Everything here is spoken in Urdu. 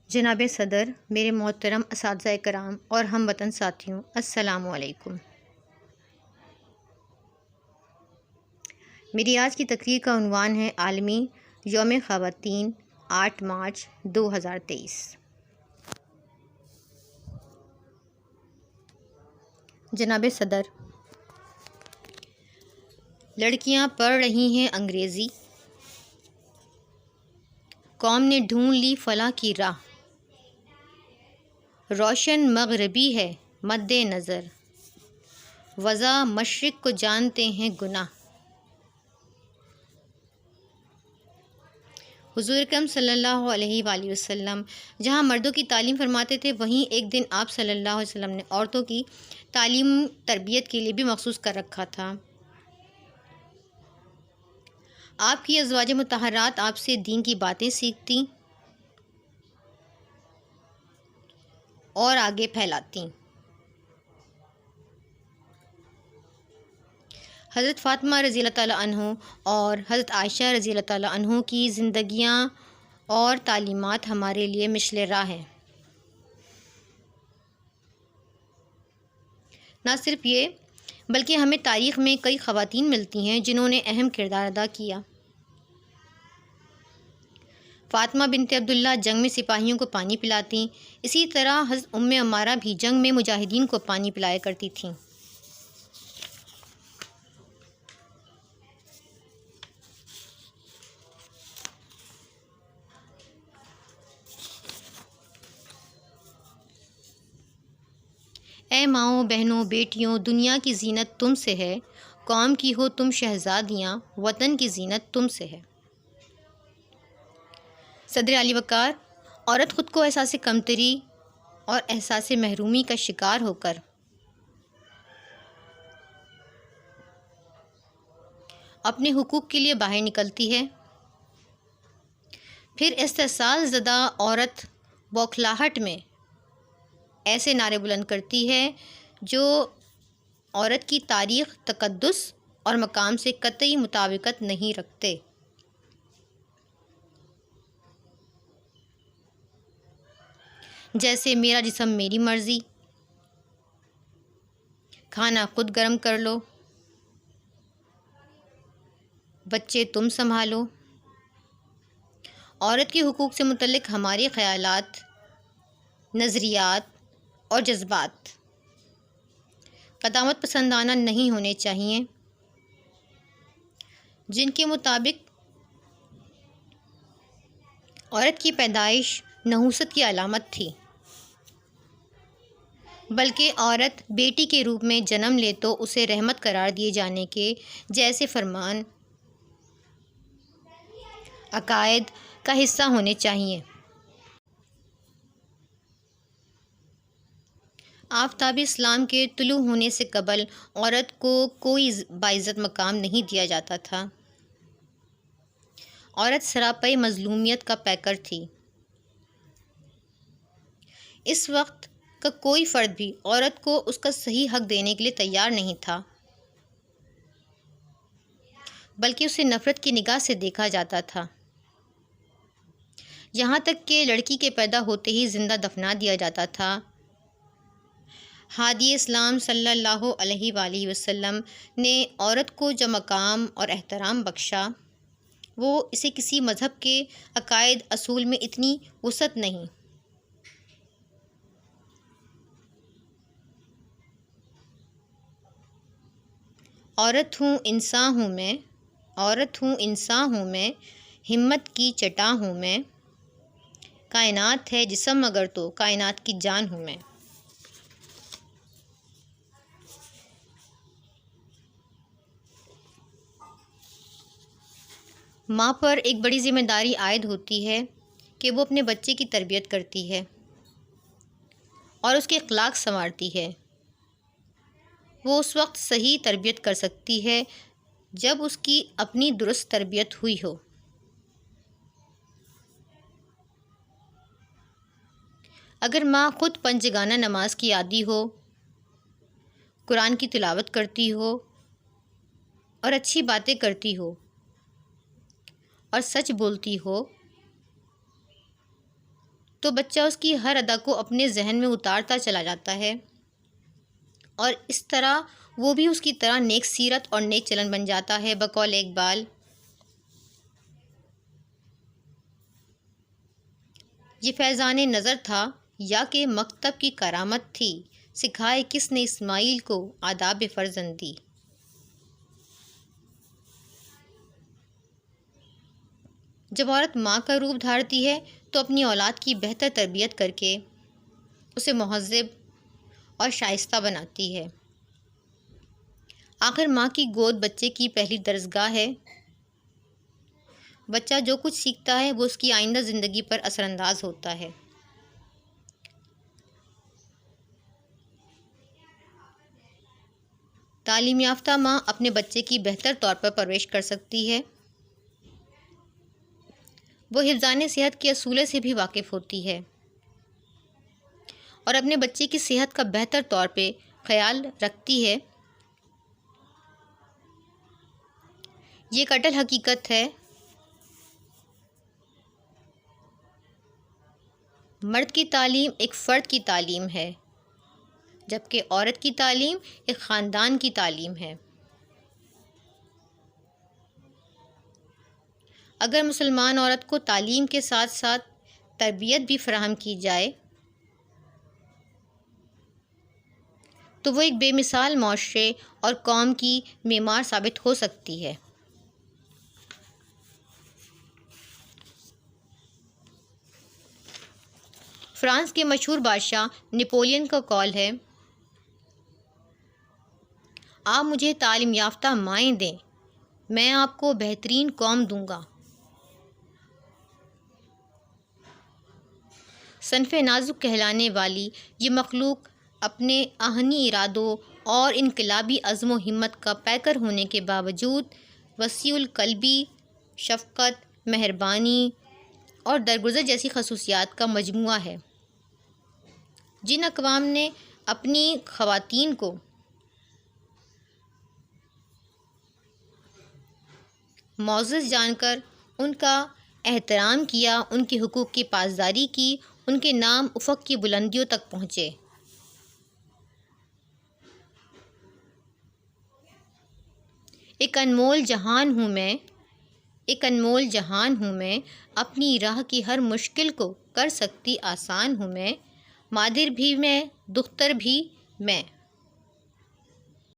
جناب صدر، میرے محترم اساتذہ کرام اور ہم وطن ساتھیوں، السلام علیکم۔ میری آج کی تقریر کا عنوان ہے عالمی یوم خواتین 8 مارچ 2023۔ جناب صدر، لڑکیاں پڑھ رہی ہیں انگریزی، قوم نے ڈھونڈ لی فلاح کی راہ، روشن مغربی ہے مد نظر، وضع مشرق کو جانتے ہیں گناہ۔ حضور اکرم صلی اللہ علیہ وآلہ وسلم جہاں مردوں کی تعلیم فرماتے تھے، وہیں ایک دن آپ صلی اللہ علیہ وسلم نے عورتوں کی تعلیم تربیت کے لیے بھی مخصوص کر رکھا تھا۔ آپ کی ازواج مطہرات آپ سے دین کی باتیں سیکھتیں اور آگے پھیلاتی۔ حضرت فاطمہ رضی اللہ تعالیٰ عنہ اور حضرت عائشہ رضی اللہ تعالیٰ عنہ کی زندگیاں اور تعلیمات ہمارے لیے مشعل راہ ہیں۔ نہ صرف یہ بلکہ ہمیں تاریخ میں کئی خواتین ملتی ہیں جنہوں نے اہم کردار ادا کیا۔ فاطمہ بنت عبداللہ جنگ میں سپاہیوں کو پانی پلاتیں، اسی طرح حضرت ام عمارہ بھی جنگ میں مجاہدین کو پانی پلایا کرتی تھیں۔ اے ماؤں، بہنوں، بیٹیوں، دنیا کی زینت تم سے ہے، قوم کی ہو تم شہزادیاں، وطن کی زینت تم سے ہے۔ صدر علی وقار، عورت خود کو احساس کمتری اور احساس محرومی کا شکار ہو کر اپنے حقوق کے لیے باہر نکلتی ہے، پھر استحصال زدہ عورت بوکھلاہٹ میں ایسے نعرے بلند کرتی ہے جو عورت کی تاریخ، تقدس اور مقام سے قطعی مطابقت نہیں رکھتے۔ جیسے میرا جسم میری مرضی، کھانا خود گرم کر لو، بچے تم سنبھالو۔ عورت کے حقوق سے متعلق ہمارے خیالات، نظریات اور جذبات قدامت پسندانہ نہیں ہونے چاہیے، جن کے مطابق عورت کی پیدائش نحوست کی علامت تھی، بلکہ عورت بیٹی کے روپ میں جنم لے تو اسے رحمت قرار دیے جانے کے جیسے فرمان عقائد کا حصہ ہونے چاہیے۔ آفتاب اسلام کے طلوع ہونے سے قبل عورت کو کوئی باعزت مقام نہیں دیا جاتا تھا۔ عورت سراپے مظلومیت کا پیکر تھی۔ اس وقت کا کوئی فرد بھی عورت کو اس کا صحیح حق دینے کے لیے تیار نہیں تھا، بلکہ اسے نفرت کی نگاہ سے دیکھا جاتا تھا، یہاں تک کہ لڑکی کے پیدا ہوتے ہی زندہ دفنا دیا جاتا تھا۔ ہادی اسلام صلی اللہ علیہ وآلہ وسلم نے عورت کو جو مقام اور احترام بخشا، وہ اسے کسی مذہب کے عقائد اصول میں اتنی وسعت نہیں۔ عورت ہوں انسان ہوں میں، عورت ہوں انسان ہوں میں، ہمت کی چٹاں ہوں میں، کائنات ہے جسم مگر تو کائنات کی جان ہوں میں۔ ماں پر ایک بڑی ذمہ داری عائد ہوتی ہے کہ وہ اپنے بچے کی تربیت کرتی ہے اور اس کے اخلاق سنوارتی ہے۔ وہ اس وقت صحیح تربیت کر سکتی ہے جب اس کی اپنی درست تربیت ہوئی ہو۔ اگر ماں خود پنجگانہ نماز کی عادی ہو، قرآن کی تلاوت کرتی ہو اور اچھی باتیں کرتی ہو اور سچ بولتی ہو تو بچہ اس کی ہر ادا کو اپنے ذہن میں اتارتا چلا جاتا ہے، اور اس طرح وہ بھی اس کی طرح نیک سیرت اور نیک چلن بن جاتا ہے۔ بقول اقبال، یہ فیضان نظر تھا یا کہ مکتب کی کرامت تھی، سکھائے کس نے اسماعیل کو آداب فرزندی۔ جب عورت ماں کا روپ دھارتی ہے تو اپنی اولاد کی بہتر تربیت کر کے اسے مہذب اور شائستہ بناتی ہے۔ آخر ماں کی گود بچے کی پہلی درسگاہ ہے۔ بچہ جو کچھ سیکھتا ہے وہ اس کی آئندہ زندگی پر اثر انداز ہوتا ہے۔ تعلیم یافتہ ماں اپنے بچے کی بہتر طور پر پرورش کر سکتی ہے۔ وہ حفظان صحت کے اصول سے بھی واقف ہوتی ہے اور اپنے بچے کی صحت کا بہتر طور پہ خیال رکھتی ہے۔ یہ ایک اٹل حقیقت ہے، مرد کی تعلیم ایک فرد کی تعلیم ہے، جبکہ عورت کی تعلیم ایک خاندان کی تعلیم ہے۔ اگر مسلمان عورت کو تعلیم کے ساتھ ساتھ تربیت بھی فراہم کی جائے تو وہ ایک بے مثال معاشرے اور قوم کی معمار ثابت ہو سکتی ہے۔ فرانس کے مشہور بادشاہ نپولین کا قول ہے، آپ مجھے تعلیم یافتہ مائیں دیں، میں آپ کو بہترین قوم دوں گا۔ صنف نازک کہلانے والی یہ مخلوق اپنے آہنی ارادوں اور انقلابی عزم و ہمت کا پیکر ہونے کے باوجود وسیع القلبی، شفقت، مہربانی اور درگزر جیسی خصوصیات کا مجموعہ ہے۔ جن اقوام نے اپنی خواتین کو معزز جان کر ان کا احترام کیا، ان کے حقوق کی پاسداری کی، ان کے نام افق کی بلندیوں تک پہنچے۔ ایک انمول جہان ہوں میں، اپنی راہ کی ہر مشکل کو کر سکتی آسان ہوں میں، مادر بھی میں، دختر بھی میں۔